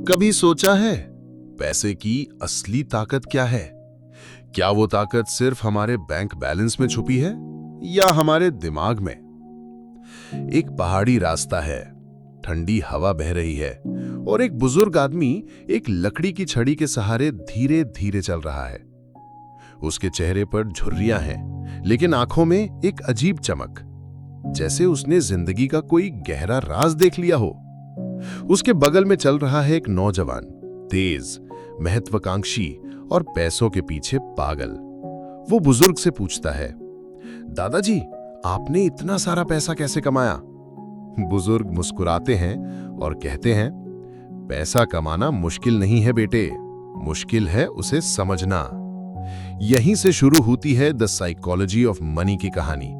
कभी सोचा है पैसे की असली ताकत क्या है? क्या वो ताकत सिर्फ हमारे बैंक बैलेंस में छुपी है या हमारे दिमाग में? एक पहाड़ी रास्ता है, ठंडी हवा बह रही है और एक बुजुर्ग आदमी एक लकड़ी की छड़ी के सहारे धीरे धीरे चल रहा है। उसके चेहरे पर झुर्रियां हैं, लेकिन आंखों में एक अजीब चमक, जैसे उसने जिंदगी का कोई गहरा राज देख लिया हो। उसके बगल में चल रहा है एक नौजवान, तेज, महत्वाकांक्षी और पैसों के पीछे पागल। वो बुजुर्ग से पूछता है, दादाजी, आपने इतना सारा पैसा कैसे कमाया? बुजुर्ग मुस्कुराते हैं और कहते हैं, पैसा कमाना मुश्किल नहीं है बेटे, मुश्किल है उसे समझना। यहीं से शुरू होती है द साइकोलॉजी ऑफ मनी की कहानी।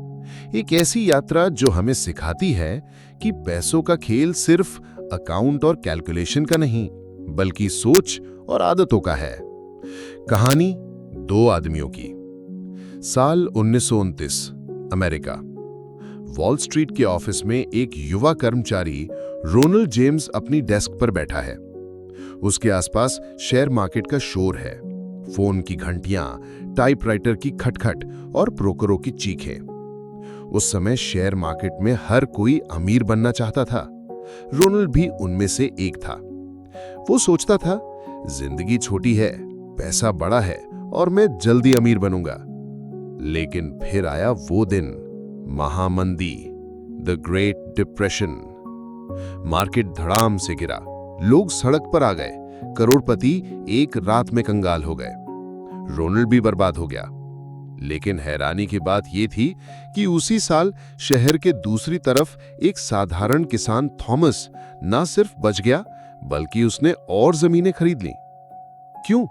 एक ऐसी यात्रा जो हमें सिखाती है कि पैसों का खेल सिर्फ अकाउंट और कैलकुलेशन का नहीं, बल्कि सोच और आदतों का है। कहानी दो आदमियों की। साल 1929, अमेरिका। वॉल स्ट्रीट के ऑफिस में एक युवा कर्मचारी रोनाल्ड जेम्स अपनी डेस्क पर बैठा है। उसके आसपास शेयर मार्केट का शोर है, फोन की घंटियां, टाइपराइटर की खटखट और ब्रोकरों की चीखें। उस समय शेयर मार्केट में हर कोई अमीर बनना चाहता था। रोनाल्ड भी उनमें से एक था। वो सोचता था, जिंदगी छोटी है, पैसा बड़ा है और मैं जल्दी अमीर बनूंगा। लेकिन फिर आया वो दिन, महामंदी, द ग्रेट डिप्रेशन। मार्केट धड़ाम से गिरा, लोग सड़क पर आ गए, करोड़पति एक रात में कंगाल हो गए। रोनाल्ड भी बर्बाद हो गया। लेकिन हैरानी की बात यह थी कि उसी साल शहर के दूसरी तरफ एक साधारण किसान थॉमस न सिर्फ बच गया, बल्कि उसने और जमीनें खरीद लीं। क्यों?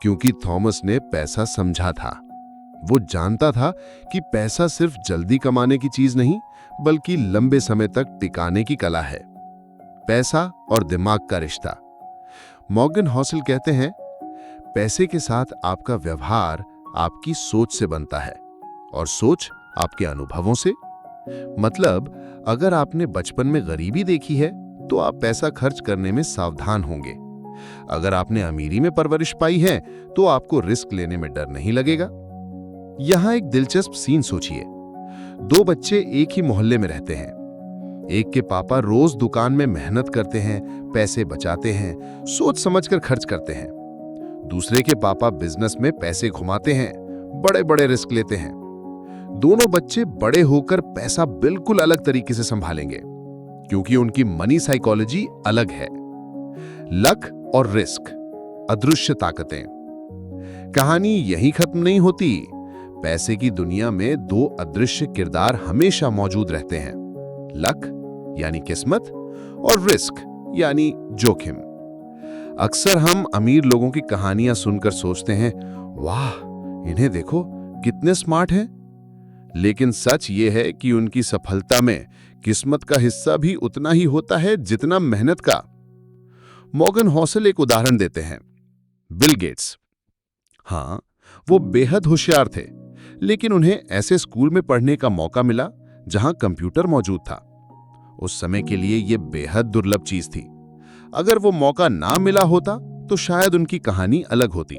क्योंकि थॉमस ने पैसा समझा था। वो जानता था कि पैसा सिर्फ जल्दी कमाने की चीज नहीं, बल्कि लंबे समय तक टिकाने की कला है। पैसा और दिमाग का रिश्ता। मॉर्गन हॉसल कहते हैं, पैसे के साथ आपका व्यवहार आपकी सोच से बनता है और सोच आपके अनुभवों से। मतलब, अगर आपने बचपन में गरीबी देखी है तो आप पैसा खर्च करने में सावधान होंगे। अगर आपने अमीरी में परवरिश पाई है तो आपको रिस्क लेने में डर नहीं लगेगा। यहां एक दिलचस्प सीन सोचिए। दो बच्चे एक ही मोहल्ले में रहते हैं। एक के पापा रोज दुकान में मेहनत करते हैं, पैसे बचाते हैं, सोच समझकर खर्च करते हैं। दूसरे के पापा बिजनेस में पैसे घुमाते हैं, बड़े बड़े रिस्क लेते हैं। दोनों बच्चे बड़े होकर पैसा बिल्कुल अलग तरीके से संभालेंगे, क्योंकि उनकी मनी साइकोलॉजी अलग है। लक और रिस्क, अदृश्य ताकतें। कहानी यहीं खत्म नहीं होती। पैसे की दुनिया में दो अदृश्य किरदार हमेशा मौजूद रहते हैं, लक यानी किस्मत और रिस्क यानी जोखिम। अक्सर हम अमीर लोगों की कहानियां सुनकर सोचते हैं, वाह, इन्हें देखो कितने स्मार्ट हैं। लेकिन सच ये है कि उनकी सफलता में किस्मत का हिस्सा भी उतना ही होता है जितना मेहनत का। मॉर्गन हॉसल एक उदाहरण देते हैं, बिल गेट्स। हाँ, वो बेहद होशियार थे, लेकिन उन्हें ऐसे स्कूल में पढ़ने का मौका मिला जहां कंप्यूटर मौजूद था। उस समय के लिए यह बेहद दुर्लभ चीज थी। अगर वो मौका ना मिला होता तो शायद उनकी कहानी अलग होती।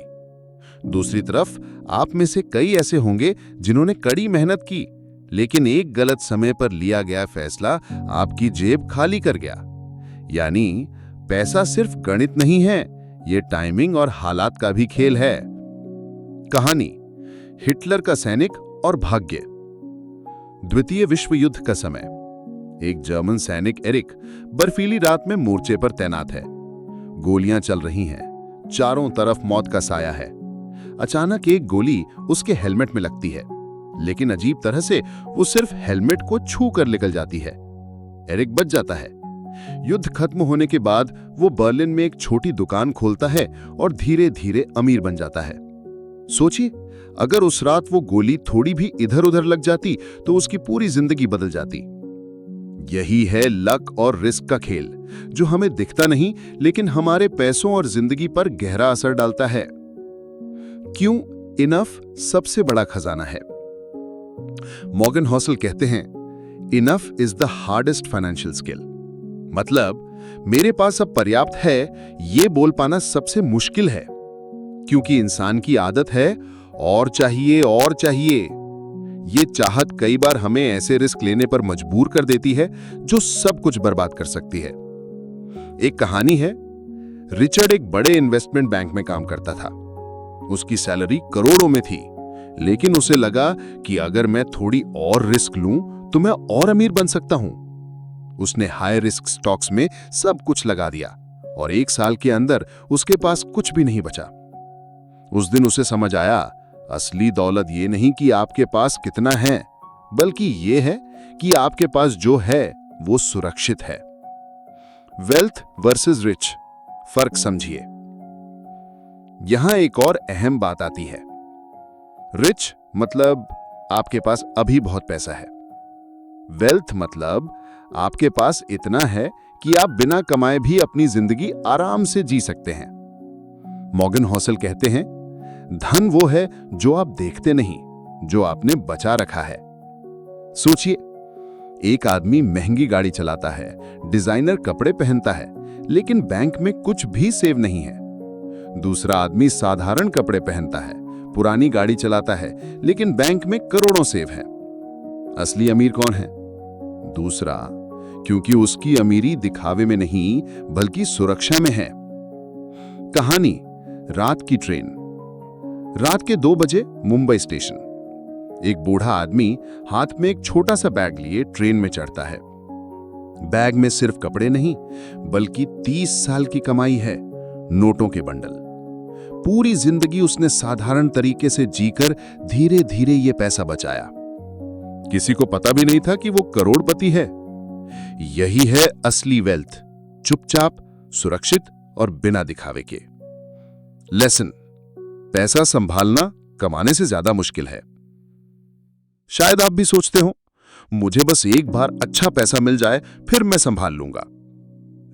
दूसरी तरफ आप में से कई ऐसे होंगे जिन्होंने कड़ी मेहनत की, लेकिन एक गलत समय पर लिया गया फैसला आपकी जेब खाली कर गया। यानी पैसा सिर्फ गणित नहीं है, ये टाइमिंग और हालात का भी खेल है। कहानी हिटलर का सैनिक और भाग्य। द्वितीय विश्व युद्ध का समय। एक जर्मन सैनिक एरिक बर्फीली रात में मोर्चे पर तैनात है। गोलियां चल रही हैं, चारों तरफ मौत का साया है। अचानक एक गोली उसके हेलमेट में लगती है, लेकिन अजीब तरह से वो सिर्फ हेलमेट को छू कर निकल जाती है। एरिक बच जाता है। युद्ध खत्म होने के बाद वो बर्लिन में एक छोटी दुकान खोलता है और धीरे धीरे अमीर बन जाता है। सोचिए, अगर उस रात वो गोली थोड़ी भी इधर उधर लग जाती तो उसकी पूरी जिंदगी बदल जाती। यही है लक और रिस्क का खेल, जो हमें दिखता नहीं, लेकिन हमारे पैसों और जिंदगी पर गहरा असर डालता है। क्यों इनफ सबसे बड़ा खजाना है? मॉर्गन हॉसल कहते हैं, enough is the hardest financial skill. मतलब मेरे पास अब पर्याप्त है, ये बोल पाना सबसे मुश्किल है, क्योंकि इंसान की आदत है और चाहिए और चाहिए। ये चाहत कई बार हमें ऐसे रिस्क लेने पर मजबूर कर देती है जो सब कुछ बर्बाद कर सकती है। एक कहानी है, रिचर्ड एक बड़े इन्वेस्टमेंट बैंक में काम करता था। उसकी सैलरी करोड़ों में थी, लेकिन उसे लगा कि अगर मैं थोड़ी और रिस्क लूं तो मैं और अमीर बन सकता हूं। उसने हाई रिस्क स्टॉक्स में सब कुछ लगा दिया और 1 साल के अंदर उसके पास कुछ भी नहीं बचा। उस दिन उसे समझ आया, असली दौलत ये नहीं कि आपके पास कितना है, बल्कि ये है कि आपके पास जो है वो सुरक्षित है। वेल्थ वर्सेस रिच, फर्क समझिए। यहां एक और अहम बात आती है। रिच मतलब आपके पास अभी बहुत पैसा है। वेल्थ मतलब आपके पास इतना है कि आप बिना कमाए भी अपनी जिंदगी आराम से जी सकते हैं। मॉर्गन हॉसल कहते हैं, धन वो है जो आप देखते नहीं, जो आपने बचा रखा है। सोचिए, एक आदमी महंगी गाड़ी चलाता है, डिजाइनर कपड़े पहनता है, लेकिन बैंक में कुछ भी सेव नहीं है। दूसरा आदमी साधारण कपड़े पहनता है, पुरानी गाड़ी चलाता है, लेकिन बैंक में करोड़ों सेव है। असली अमीर कौन है? दूसरा, क्योंकि उसकी अमीरी दिखावे में नहीं बल्कि सुरक्षा में है। कहानी, रात की ट्रेन। रात के 2 बजे मुंबई स्टेशन। एक बूढ़ा आदमी हाथ में एक छोटा सा बैग लिए ट्रेन में चढ़ता है। बैग में सिर्फ कपड़े नहीं, बल्कि 30 साल की कमाई है, नोटों के बंडल। पूरी जिंदगी उसने साधारण तरीके से जीकर धीरे धीरे ये पैसा बचाया। किसी को पता भी नहीं था कि वो करोड़पति है। यही है असली वेल्थ, चुपचाप, सुरक्षित और बिना दिखावे के। लेसन, पैसा संभालना कमाने से ज्यादा मुश्किल है। शायद आप भी सोचते हो, मुझे बस एक बार अच्छा पैसा मिल जाए फिर मैं संभाल लूंगा।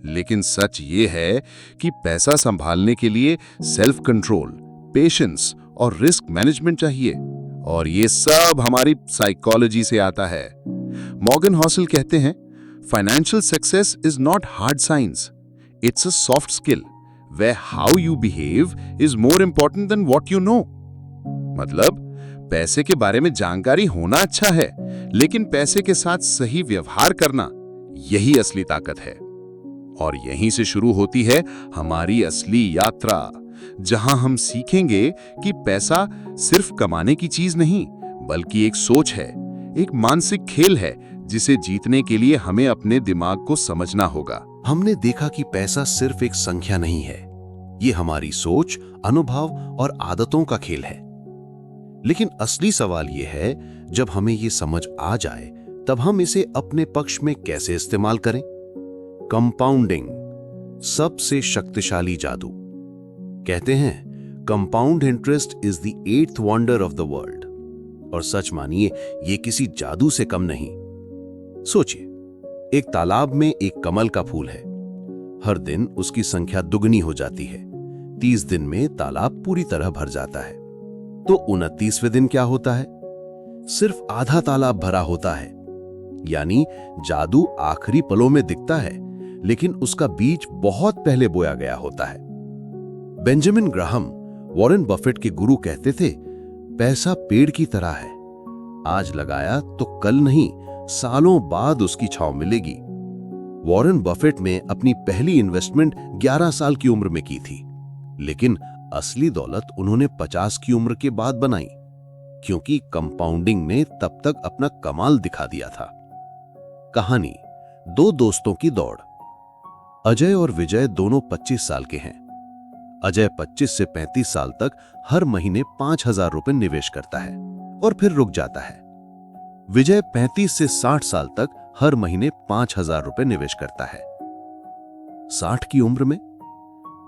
लेकिन सच ये है कि पैसा संभालने के लिए सेल्फ कंट्रोल, पेशेंस और रिस्क मैनेजमेंट चाहिए, और ये सब हमारी साइकोलॉजी से आता है। मॉर्गन हॉसल कहते हैं, financial success is not hard science, it's a soft skill where how you behave is more important than what you know। मतलब पैसे के बारे में जानकारी होना अच्छा है, लेकिन पैसे के साथ सही व्यवहार करना, यही असली ताकत है। और यहीं से शुरू होती है हमारी असली यात्रा, जहां हम सीखेंगे कि पैसा सिर्फ कमाने की चीज नहीं, बल्कि एक सोच है, एक मानसिक खेल है, जिसे जीतने के लिए हमें अपने दिमाग को समझना होगा। हमने देखा कि पैसा सिर्फ एक संख्या नहीं है, ये हमारी सोच, अनुभव और आदतों का खेल है। लेकिन असली सवाल यह है, जब हमें ये समझ आ जाए तब हम इसे अपने पक्ष में कैसे इस्तेमाल करें। कंपाउंडिंग, सबसे शक्तिशाली जादू। कहते हैं, compound interest is the 8th wonder of the world. और सच मानिए, ये किसी जादू से कम नहीं। सोचिए, एक तालाब में एक कमल का फूल है। हर दिन उसकी संख्या दुगनी हो जाती है। 30 दिन में तालाब पूरी तरह भर जाता है। तो 29वें दिन क्या होता है? सिर्फ आधा तालाब भरा होता है। यानी जादू आखिरी पलों में दिखता है, लेकिन उसका बीज बहुत पहले बोया गया होता है। बेंजामिन ग्राहम, वॉरेन बफेट के गुरु, कहते थे, पैसा पेड़ की तरह है, आज लगाया तो कल नहीं, सालों बाद उसकी छांव मिलेगी। वॉरेन बफेट ने अपनी पहली इन्वेस्टमेंट 11 साल की उम्र में की थी, लेकिन असली दौलत उन्होंने 50 की उम्र के बाद बनाई, क्योंकि कंपाउंडिंग ने तब तक अपना कमाल दिखा दिया था। कहानी, 2 दोस्तों की दौड़। अजय और विजय दोनों 25 साल के हैं। अजय 25 से 35 साल तक हर महीने 5,000 रुपए निवेश करता है और फिर रुक जाता है। विजय 35 से 60 साल तक हर महीने 5,000 रुपए निवेश करता है। 60 की उम्र में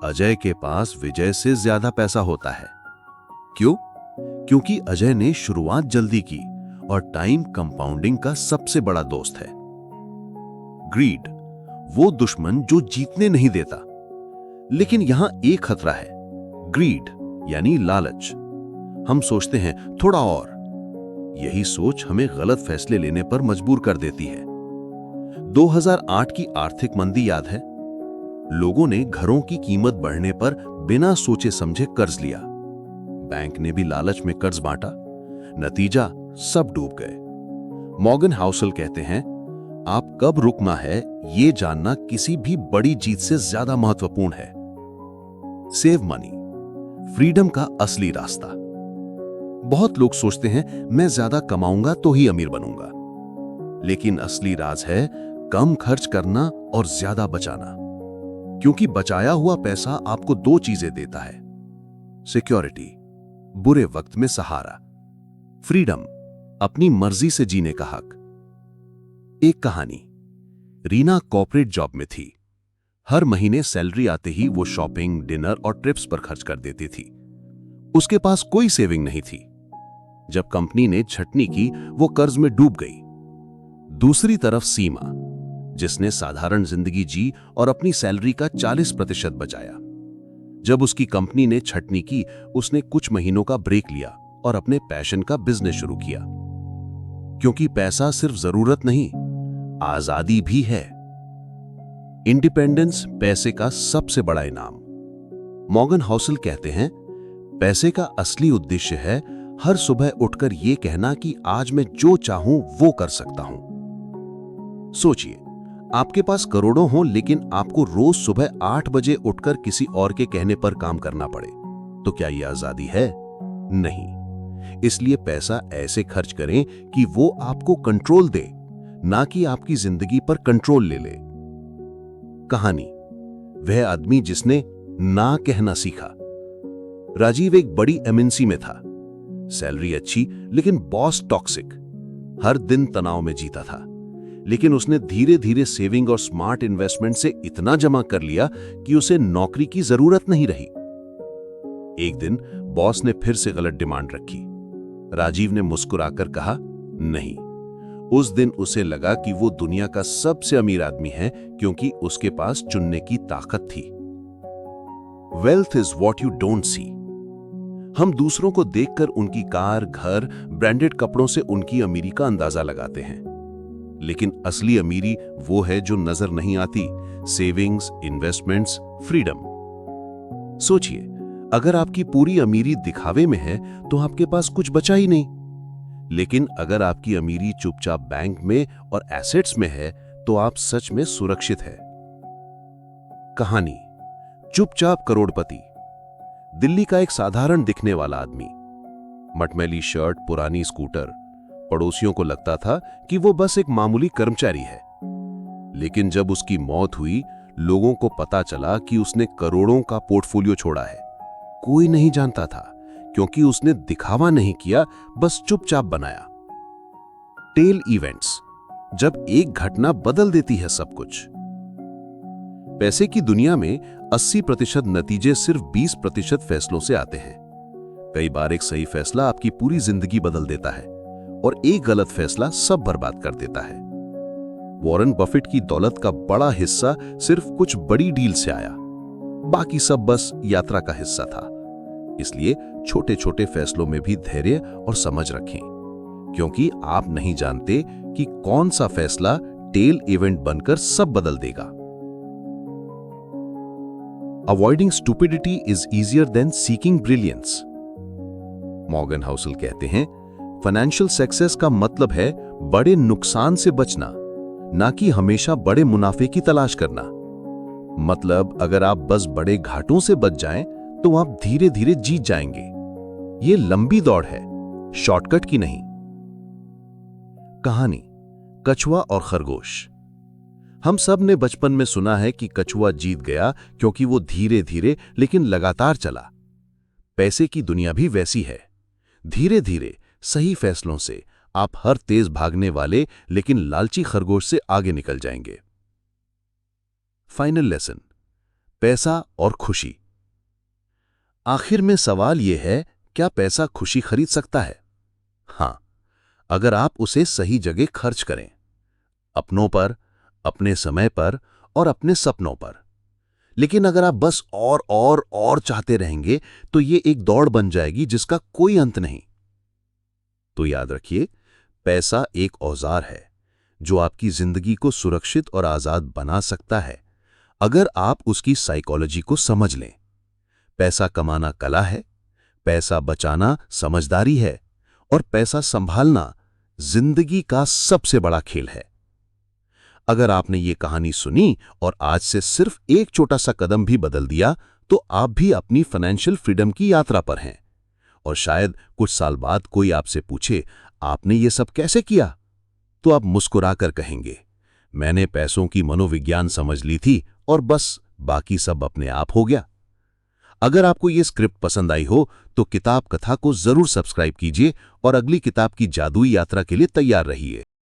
अजय के पास विजय से ज्यादा पैसा होता है। क्यों? क्योंकि अजय ने शुरुआत जल्दी की और टाइम कंपाउंडिंग का सबसे बड़ा दोस्त है। ग्रीड, वो दुश्मन जो जीतने नहीं देता। लेकिन यहां एक खतरा है, ग्रीड यानी लालच। हम सोचते हैं थोड़ा और। यही सोच हमें गलत फैसले लेने पर मजबूर कर देती है। 2008 की आर्थिक मंदी याद है? लोगों ने घरों की कीमत बढ़ने पर बिना सोचे समझे कर्ज लिया। बैंक ने भी लालच में कर्ज बांटा। नतीजा, सब डूब गए। मॉर्गन हाउसल कहते हैं, आप कब रुकना है ये जानना किसी भी बड़ी जीत से ज्यादा महत्वपूर्ण है। सेव मनी, फ्रीडम का असली रास्ता। बहुत लोग सोचते हैं मैं ज्यादा कमाऊंगा तो ही अमीर बनूंगा, लेकिन असली राज है कम खर्च करना और ज्यादा बचाना, क्योंकि बचाया हुआ पैसा आपको दो चीजें देता है: सिक्योरिटी, बुरे वक्त में सहारा; फ्रीडम, अपनी मर्जी से जीने का हक। एक कहानी। रीना कॉर्पोरेट जॉब में थी। हर महीने सैलरी आते ही वो शॉपिंग, डिनर और ट्रिप्स पर खर्च कर देती थी। उसके पास कोई सेविंग नहीं थी। जब कंपनी ने छटनी की, वो कर्ज में डूब गई। दूसरी तरफ सीमा, जिसने साधारण जिंदगी जी और अपनी सैलरी का 40% बचाया। जब उसकी कंपनी ने छटनी की, उसने कुछ महीनों का ब्रेक लिया और अपने पैशन का बिजनेस शुरू किया, क्योंकि पैसा सिर्फ जरूरत नहीं, आजादी भी है। इंडिपेंडेंस पैसे का सबसे बड़ा इनाम। मॉर्गन हाउसल कहते हैं, पैसे का असली उद्देश्य है हर सुबह उठकर यह कहना कि आज मैं जो चाहूं वो कर सकता हूं। सोचिए, आपके पास करोड़ों हों, लेकिन आपको रोज सुबह 8 बजे उठकर किसी और के कहने पर काम करना पड़े, तो क्या यह आजादी है? नहीं। इसलिए पैसा ऐसे खर्च करें कि वो आपको कंट्रोल दे, ना कि आपकी जिंदगी पर कंट्रोल ले ले। कहानी। वह आदमी जिसने ना कहना सीखा। राजीव एक बड़ी एमएनसी में था। सैलरी अच्छी, लेकिन बॉस टॉक्सिक। हर दिन तनाव में जीता था। लेकिन उसने धीरे धीरे सेविंग और स्मार्ट इन्वेस्टमेंट से इतना जमा कर लिया कि उसे नौकरी की जरूरत नहीं रही। एक दिन बॉस ने फिर से गलत डिमांड रखी। राजीव ने मुस्कुराकर कहा, नहीं। उस दिन उसे लगा कि वो दुनिया का सबसे अमीर आदमी है, क्योंकि उसके पास चुनने की ताकत थी। Wealth is what you don't see. हम दूसरों को देखकर उनकी कार, घर, ब्रांडेड कपड़ों से उनकी अमीरी का अंदाजा लगाते हैं, लेकिन असली अमीरी वो है जो नजर नहीं आती: सेविंग्स, इन्वेस्टमेंट्स, फ्रीडम। सोचिए, अगर आपकी पूरी अमीरी दिखावे में है तो आपके पास कुछ बचा ही नहीं। लेकिन अगर आपकी अमीरी चुपचाप बैंक में और एसेट्स में है तो आप सच में सुरक्षित है। कहानी। चुपचाप करोड़पति। दिल्ली का एक साधारण दिखने वाला आदमी, मटमैली शर्ट, पुरानी स्कूटर। पड़ोसियों को लगता था कि वो बस एक मामूली कर्मचारी है। लेकिन जब उसकी मौत हुई, लोगों को पता चला कि उसने करोड़ों का पोर्टफोलियो छोड़ा है। कोई नहीं जानता था, क्योंकि उसने दिखावा नहीं किया, बस चुपचाप बनाया। टेल इवेंट्स, जब एक घटना बदल देती है सब कुछ। पैसे की दुनिया में 80% नतीजे सिर्फ 20% फैसलों से आते हैं। कई बार एक सही फैसला आपकी पूरी जिंदगी बदल देता है, और एक गलत फैसला सब बर्बाद कर देता है। वॉरेन बफेट की दौलत का बड़ा हिस्सा सिर्फ कुछ बड़ी डील से आया, बाकी सब बस यात्रा का हिस्सा था। इसलिए छोटे छोटे फैसलों में भी धैर्य और समझ रखें, क्योंकि आप नहीं जानते कि कौन सा फैसला टेल इवेंट बनकर सब बदल देगा। Avoiding stupidity is easier than seeking brilliance. Morgan Housel कहते हैं, फाइनेंशियल सक्सेस का मतलब है बड़े नुकसान से बचना, ना कि हमेशा बड़े मुनाफे की तलाश करना। मतलब अगर आप बस बड़े घाटों से बच जाएं तो आप धीरे धीरे जीत जाएंगे। ये लंबी दौड़ है, शॉर्टकट की नहीं। कहानी। कछुआ और खरगोश। हम सब ने बचपन में सुना है कि कछुआ जीत गया क्योंकि वो धीरे धीरे लेकिन लगातार चला। पैसे की दुनिया भी वैसी है। धीरे धीरे सही फैसलों से आप हर तेज भागने वाले लेकिन लालची खरगोश से आगे निकल जाएंगे। Final lesson. पैसा और खुशी। आखिर में सवाल यह है, क्या पैसा खुशी खरीद सकता है? हां, अगर आप उसे सही जगह खर्च करें, अपनों पर, अपने समय पर और अपने सपनों पर। लेकिन अगर आप बस और चाहते रहेंगे तो ये एक दौड़ बन जाएगी जिसका कोई अंत नहीं। तो याद रखिए, पैसा एक औजार है जो आपकी जिंदगी को सुरक्षित और आजाद बना सकता है, अगर आप उसकी साइकोलॉजी को समझ लें। पैसा कमाना कला है, पैसा बचाना समझदारी है, और पैसा संभालना जिंदगी का सबसे बड़ा खेल है। अगर आपने ये कहानी सुनी और आज से सिर्फ एक छोटा सा कदम भी बदल दिया, तो आप भी अपनी फाइनेंशियल फ्रीडम की यात्रा पर हैं। और शायद कुछ साल बाद कोई आपसे पूछे, आपने ये सब कैसे किया? तो आप मुस्कुराकर कहेंगे, मैंने पैसों की मनोविज्ञान समझ ली थी और बस बाकी सब अपने आप हो गया। अगर आपको ये स्क्रिप्ट पसंद आई हो तो किताब कथा को जरूर सब्सक्राइब कीजिए और अगली किताब की जादुई यात्रा के लिए तैयार रहिए।